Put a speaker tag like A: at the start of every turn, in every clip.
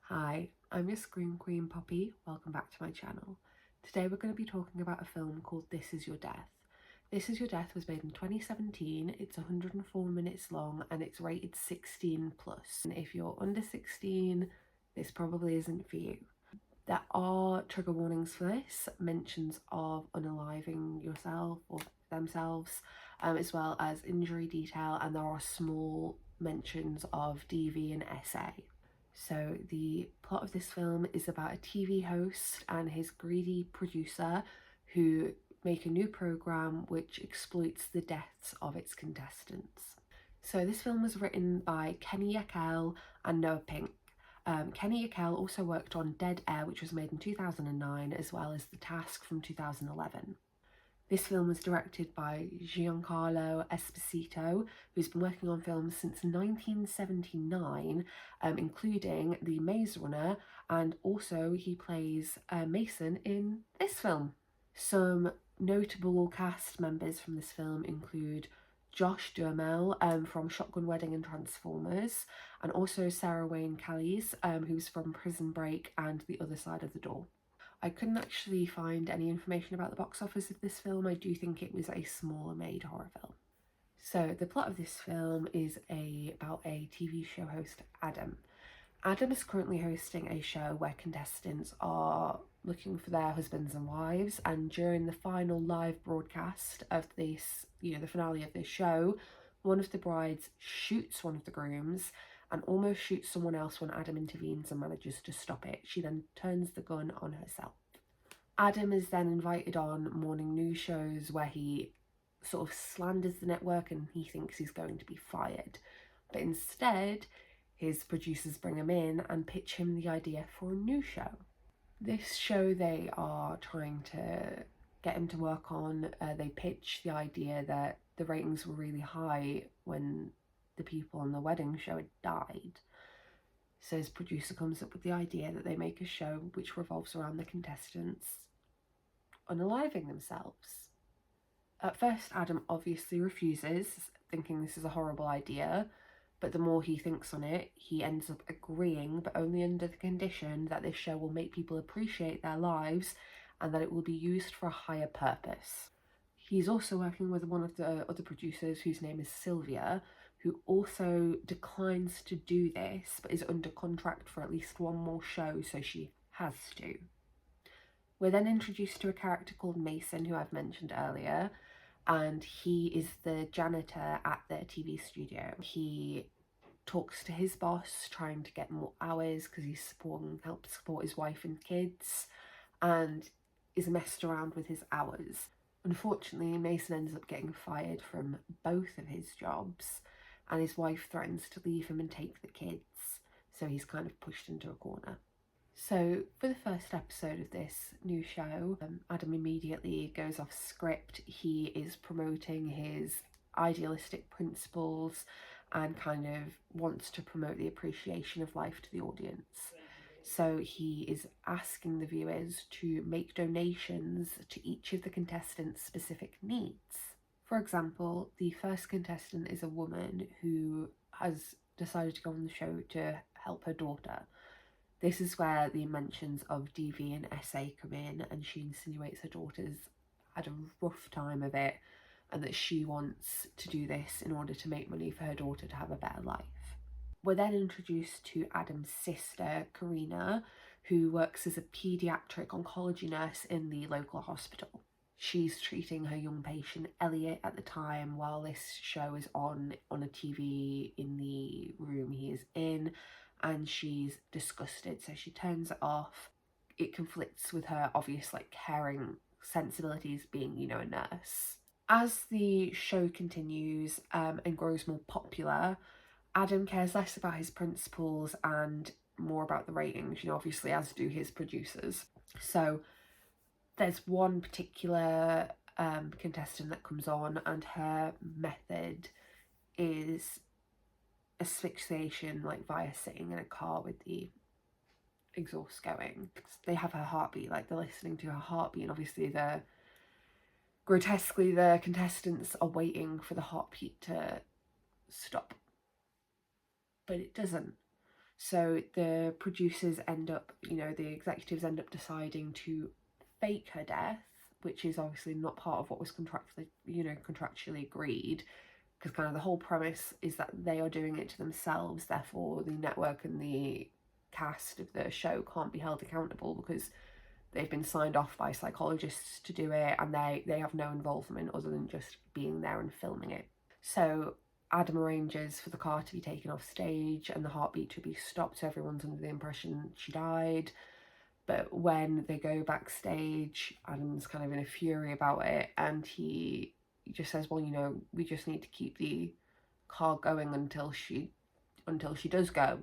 A: Hi, I'm your Scream Queen Poppy. Welcome back to my channel. Today we're going to be talking about a film called This Is Your Death. This Is Your Death was made in 2017. It's 104 minutes long and it's rated 16 plus. And if you're under 16, this probably isn't for you. There are trigger warnings for this, mentions of unaliving yourself or themselves, as well as injury detail, and there are small mentions of DV and SA. So the plot of this film is about a TV host and his greedy producer who make a new program which exploits the deaths of its contestants. So this film was written by Kenny Yackel and Noah Pink. Kenny Yackel also worked on Dead Air, which was made in 2009, as well as The Task from 2011. This film was directed by Giancarlo Esposito, who's been working on films since 1979, including The Maze Runner, and also he plays Mason in this film. Some notable cast members from this film include Josh Duhamel from Shotgun Wedding and Transformers, and also Sarah Wayne Callies, who's from Prison Break and The Other Side of the Door. I couldn't actually find any information about the box office of this film. I do think it was a smaller made horror film. So the plot of this film is about a TV show host, Adam. Adam is currently hosting a show where contestants are looking for their husbands and wives, and during the final live broadcast of this, the finale of this show, one of the brides shoots one of the grooms and almost shoots someone else when Adam intervenes and manages to stop it. She then turns the gun on herself. Adam is then invited on morning news shows where he sort of slanders the network and he thinks he's going to be fired. But instead, his producers bring him in and pitch him the idea for a new show. This show they are trying to get him to work on, they pitch the idea that the ratings were really high when the people on the wedding show had died. So his producer comes up with the idea that they make a show which revolves around the contestants unaliving themselves. At first, Adam obviously refuses, thinking this is a horrible idea, but the more he thinks on it, he ends up agreeing, but only under the condition that this show will make people appreciate their lives and that it will be used for a higher purpose. He's also working with one of the other producers, whose name is Sylvia, who also declines to do this, but is under contract for at least one more show, so she has to. We're then introduced to a character called Mason, who I've mentioned earlier, and he is the janitor at the TV studio. He talks to his boss, trying to get more hours because he's helps support his wife and kids, and is messed around with his hours. Unfortunately, Mason ends up getting fired from both of his jobs, and his wife threatens to leave him and take the kids, so he's kind of pushed into a corner. So for the first episode of this new show, Adam immediately goes off script. He is promoting his idealistic principles and kind of wants to promote the appreciation of life to the audience. So he is asking the viewers to make donations to each of the contestants' specific needs. For example, the first contestant is a woman who has decided to go on the show to help her daughter. This is where the mentions of DV and SA come in, and she insinuates her daughter's had a rough time of it and that she wants to do this in order to make money for her daughter to have a better life. We're then introduced to Adam's sister, Karina, who works as a paediatric oncology nurse in the local hospital. She's treating her young patient, Elliot, at the time while this show is on a TV in the room he is in, and she's disgusted, so she turns it off. It conflicts with her obvious caring sensibilities, being a nurse. As the show continues and grows more popular, Adam cares less about his principles and more about the ratings, obviously, as do his producers. So there's one particular contestant that comes on, and her method is asphyxiation via sitting in a car with the exhaust going. They have her heartbeat, they're listening to her heartbeat, and obviously grotesquely the contestants are waiting for the heartbeat to stop, but it doesn't. So the producers end up, the executives end up deciding to fake her death, which is obviously not part of what was contractually agreed, because kind of the whole premise is that they are doing it to themselves, therefore the network and the cast of the show can't be held accountable because they've been signed off by psychologists to do it, and they have no involvement other than just being there and filming it. So Adam arranges for the car to be taken off stage and the heartbeat to be stopped, so everyone's under the impression she died. But when they go backstage, Adam's kind of in a fury about it, and he just says, well, we just need to keep the car going until she does go.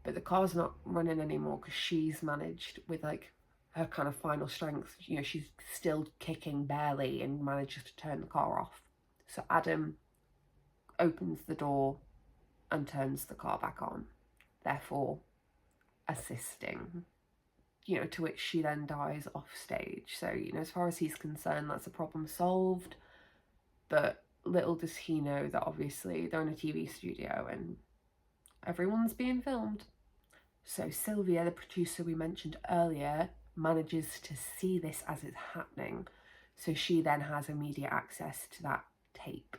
A: But the car's not running anymore because she's managed, with like her kind of final strength, she's still kicking barely and manages to turn the car off. So Adam opens the door and turns the car back on, therefore assisting, to which she then dies off stage. So, as far as he's concerned, that's a problem solved. But little does he know that obviously they're in a TV studio and everyone's being filmed. So Sylvia, the producer we mentioned earlier, manages to see this as it's happening. So she then has immediate access to that tape.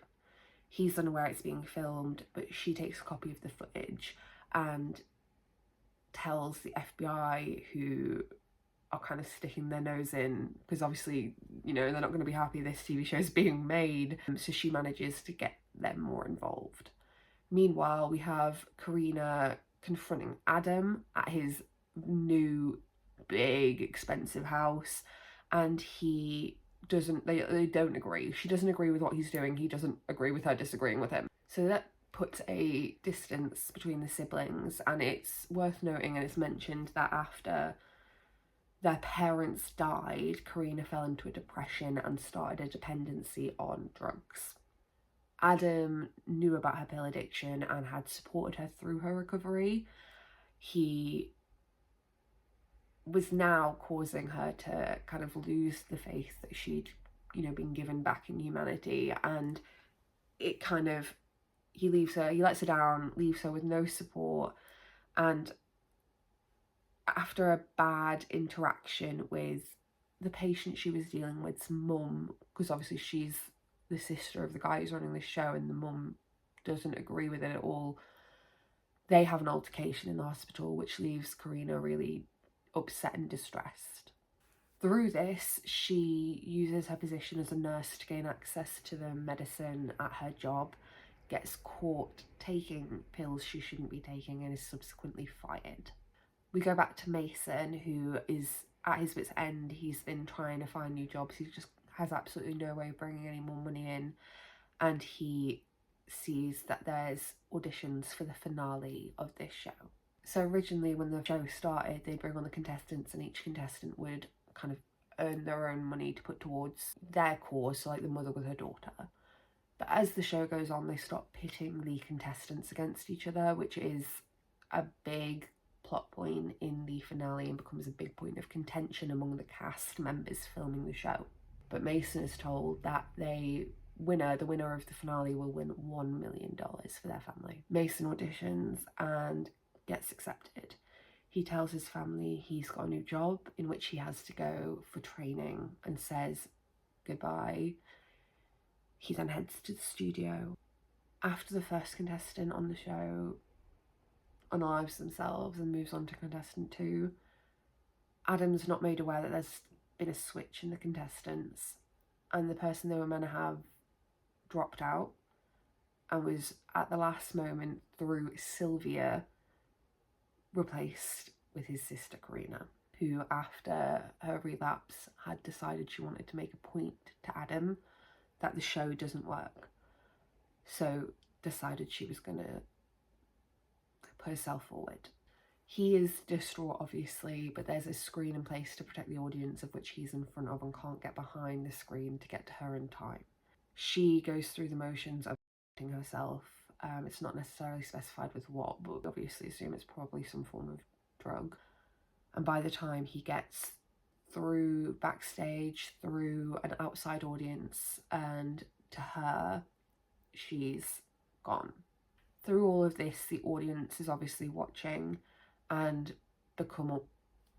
A: He's unaware it's being filmed, but she takes a copy of the footage and tells the FBI, who are kind of sticking their nose in, because obviously, they're not going to be happy this TV show is being made. So she manages to get them more involved. Meanwhile, we have Karina confronting Adam at his new, big, expensive house, and they don't agree. She doesn't agree with what he's doing. He doesn't agree with her disagreeing with him. So that puts a distance between the siblings, and it's worth noting, and it's mentioned, that after their parents died, Karina fell into a depression and started a dependency on drugs. Adam knew about her pill addiction and had supported her through her recovery. He was now causing her to kind of lose the faith that she'd, been given back in humanity, and it kind of, he lets her down, leaves her with no support, and after a bad interaction with the patient she was dealing with's mum, because obviously she's the sister of the guy who's running the show and the mum doesn't agree with it at all, they have an altercation in the hospital, which leaves Karina really upset and distressed. Through this, she uses her position as a nurse to gain access to the medicine at her job, gets caught taking pills she shouldn't be taking, and is subsequently fired. We go back to Mason, who is at his wit's end. He's been trying to find new jobs. He just has absolutely no way of bringing any more money in, and he sees that there's auditions for the finale of this show. So originally, when the show started, they'd bring on the contestants, and each contestant would kind of earn their own money to put towards their cause, so like the mother with her daughter. But as the show goes on, they stop pitting the contestants against each other, which is a big plot point in the finale and becomes a big point of contention among the cast members filming the show. But Mason is told that the winner of the finale will win $1 million for their family. Mason auditions and gets accepted. He tells his family he's got a new job in which he has to go for training and says goodbye. He then heads to the studio. After the first contestant on the show unalives themselves and moves on to contestant 2, Adam's not made aware that there's been a switch in the contestants, and the person they were meant to have dropped out and was at the last moment, through Sylvia, replaced with his sister Karina, who after her relapse had decided she wanted to make a point to Adam that the show doesn't work, so decided she was going to put herself forward. He is distraught, obviously, but there's a screen in place to protect the audience, of which he's in front of, and can't get behind the screen to get to her in time. She goes through the motions of protecting herself. It's not necessarily specified with what, but obviously assume it's probably some form of drug. And by the time he gets through backstage, through an outside audience, and to her, she's gone. through all of this, the audience is obviously watching and become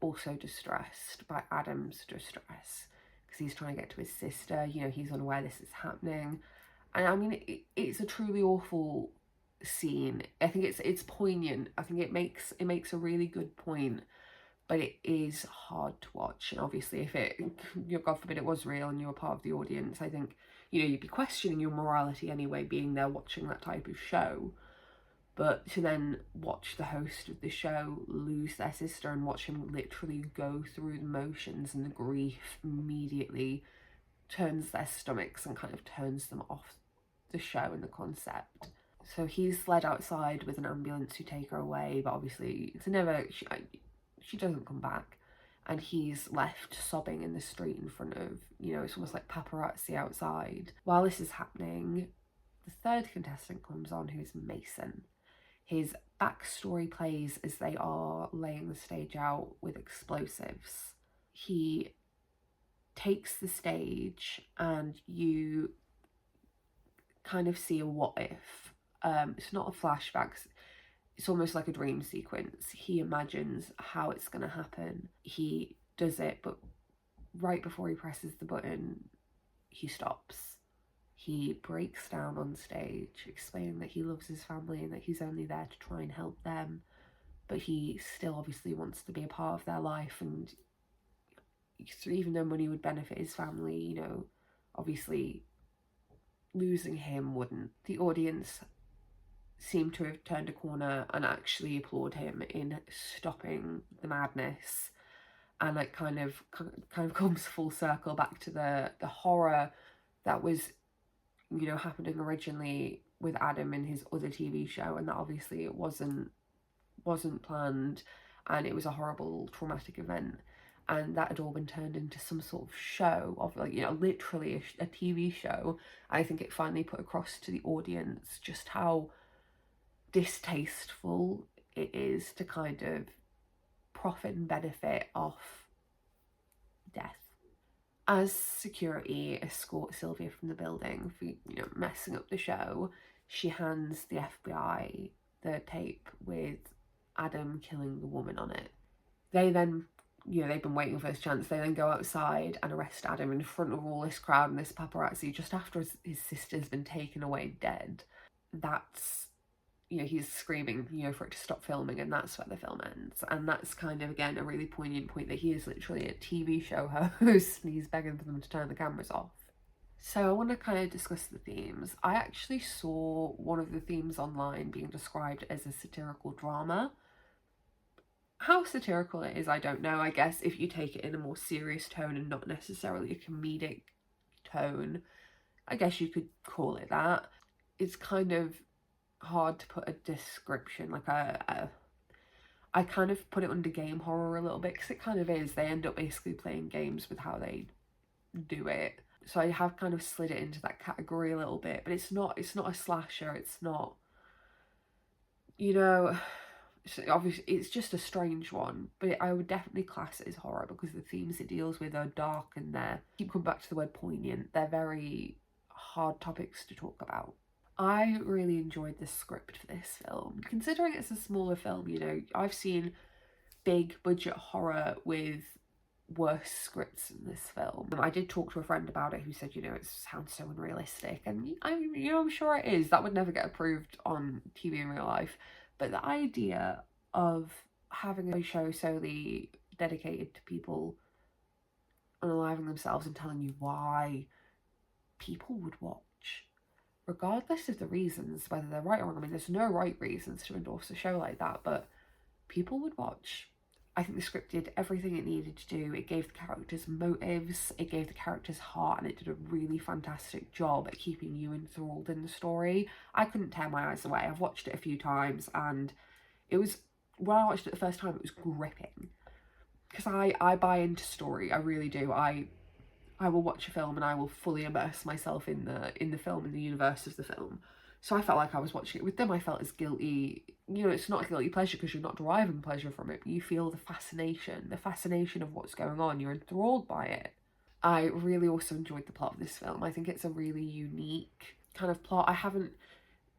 A: also distressed by Adam's distress, because he's trying to get to his sister. You know, he's unaware this is happening. And I mean, it's a truly awful scene. I think it's poignant. I think it makes a really good point, but it is hard to watch. And obviously, if it, you know, God forbid it was real and you were part of the audience, I think, you know, you'd be questioning your morality anyway, being there watching that type of show. But to then watch the host of the show lose their sister and watch him literally go through the motions and the grief immediately turns their stomachs and kind of turns them off the show and the concept. So he's led outside with an ambulance to take her away, but obviously it's never, she doesn't come back. And he's left sobbing in the street in front of, you know, it's almost like paparazzi outside. While this is happening, the third contestant comes on, who's Mason. His backstory plays as they are laying the stage out with explosives. He takes the stage and you kind of see a what if. It's not a flashback, it's almost like a dream sequence. He imagines how it's going to happen. He does it, but right before he presses the button, he stops. He breaks down on stage, explaining that he loves his family and that he's only there to try and help them, but he still obviously wants to be a part of their life. And even though money would benefit his family, you know, obviously losing him wouldn't. The audience seemed to have turned a corner and actually applaud him in stopping the madness, and it kind of comes full circle back to the horror that was, you know, happening originally with Adam in his other TV show, and that obviously it wasn't planned, and it was a horrible traumatic event, and that had all been turned into some sort of show of, like, you know, literally a TV show. I think it finally put across to the audience just how distasteful it is to kind of profit and benefit off death. As security escorts Sylvia from the building for, you know, messing up the show, she hands the FBI the tape with Adam killing the woman on it. They then, you know, they've been waiting for this chance. They then go outside and arrest Adam in front of all this crowd and this paparazzi just after his sister's been taken away dead. That's, you know, he's screaming, you know, for it to stop filming, and that's where the film ends. And that's kind of, again, a really poignant point that he is literally a TV show host and he's begging for them to turn the cameras off. So I want to kind of discuss the themes. I actually saw one of the themes online being described as a satirical drama. How satirical it is, I don't know. I guess if you take it in a more serious tone and not necessarily a comedic tone, I guess you could call it that. It's kind of hard to put a description, like I kind of put it under game horror a little bit, because it kind of is. They end up basically playing games with how they do it. So I have kind of slid it into that category a little bit, but it's not a slasher. It's not, you know, obviously it's just a strange one, but I would definitely class it as horror because the themes it deals with are dark and they're, keep coming back to the word poignant, they're very hard topics to talk about. I really enjoyed the script for this film. Considering it's a smaller film, you know, I've seen big budget horror with worse scripts in this film. I did talk to a friend about it who said, you know, it sounds so unrealistic, and I'm sure it is. That would never get approved on TV in real life. But the idea of having a show solely dedicated to people unaliving themselves and telling you why people would watch, regardless of the reasons, whether they're right or wrong. I mean, there's no right reasons to endorse a show like that, but people would watch. I think the script did everything it needed to do. It gave the characters motives, it gave the characters heart, and it did a really fantastic job at keeping you enthralled in the story. I couldn't tear my eyes away. I've watched it a few times, and it was, when I watched it the first time, it was gripping. Because I buy into story, I really do. I will watch a film and I will fully immerse myself in the film, in the universe of the film. So I felt like I was watching it with them. I felt as guilty. You know, it's not a guilty pleasure because you're not deriving pleasure from it, but you feel the fascination of what's going on. You're enthralled by it. I really also enjoyed the plot of this film. I think it's a really unique kind of plot. I haven't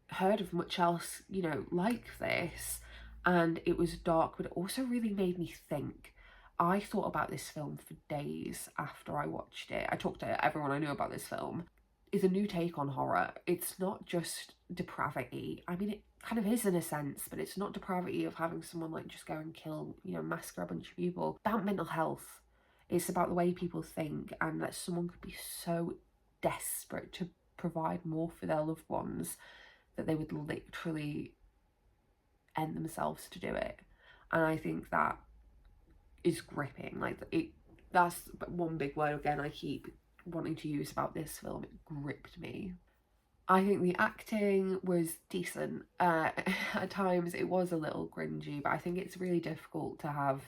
A: heard of much else, you know, like this. And it was dark, but it also really made me think. I thought about this film for days after I watched it. I talked to everyone I knew about this film. It's a new take on horror. It's not just depravity. I mean, it kind of is in a sense, but it's not depravity of having someone like just go and kill, you know, massacre a bunch of people. It's about mental health. It's about the way people think, and that someone could be so desperate to provide more for their loved ones that they would literally end themselves to do it. And I think that is gripping. Like, it, that's one big word again I keep wanting to use about this film. It gripped me. I think the acting was decent. At times it was a little cringy, but I think it's really difficult to have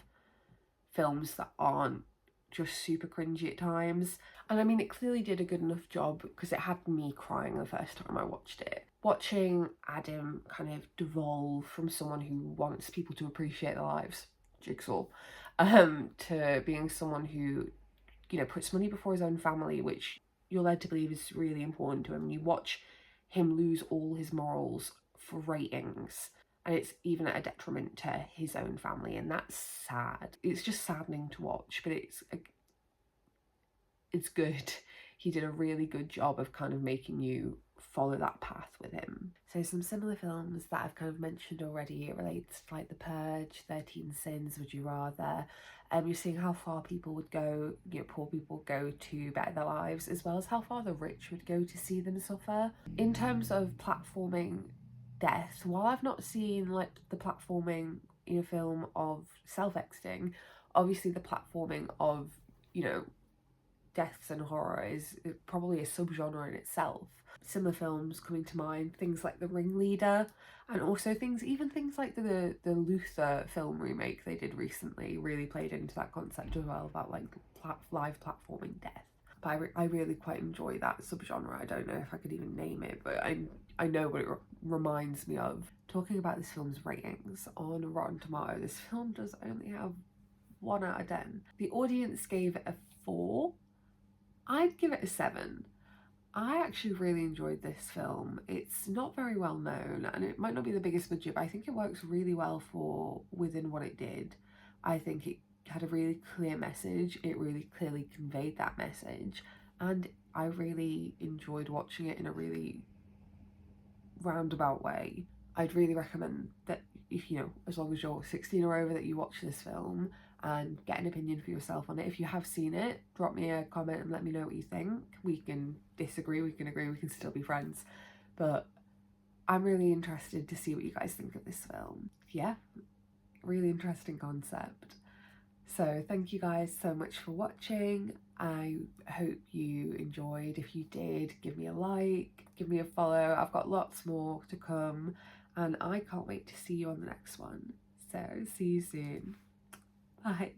A: films that aren't just super cringy at times. And I mean, it clearly did a good enough job because it had me crying the first time I watched it. Watching Adam kind of devolve from someone who wants people to appreciate their lives, Jigsaw, to being someone who, you know, puts money before his own family, which you're led to believe is really important to him. You watch him lose all his morals for ratings, and it's even at a detriment to his own family, and that's sad. It's just saddening to watch, but it's good. He did a really good job of kind of making you follow that path with him. So some similar films that I've kind of mentioned already, it relates to like The Purge, 13 Sins, Would You Rather. You're seeing how far people would go, you know, poor people go to better their lives, as well as how far the rich would go to see them suffer. In terms of platforming death, while I've not seen like the platforming in a film of self-exiting, obviously the platforming of, you know, deaths and horror is probably a subgenre in itself. Similar films coming to mind, things like The Ringleader, and also even things like the Luther film remake they did recently really played into that concept as well, about like live platforming death. But I really quite enjoy that subgenre. I don't know if I could even name it, but I know what it reminds me of. Talking about this film's ratings on Rotten Tomatoes, this film does only have 1 out of 10. The audience gave it a 4. I'd give it a 7. I actually really enjoyed this film. It's not very well known and it might not be the biggest budget, but I think it works really well for within what it did. I think it had a really clear message. It really clearly conveyed that message, and I really enjoyed watching it in a really roundabout way. I'd really recommend that if, you know, as long as you're 16 or over, that you watch this film and get an opinion for yourself on it. If you have seen it, drop me a comment and let me know what you think. We can disagree, we can agree, we can still be friends. But I'm really interested to see what you guys think of this film. Yeah, really interesting concept. So thank you guys so much for watching. I hope you enjoyed. If you did, give me a like, give me a follow. I've got lots more to come and I can't wait to see you on the next one. So see you soon. Bye.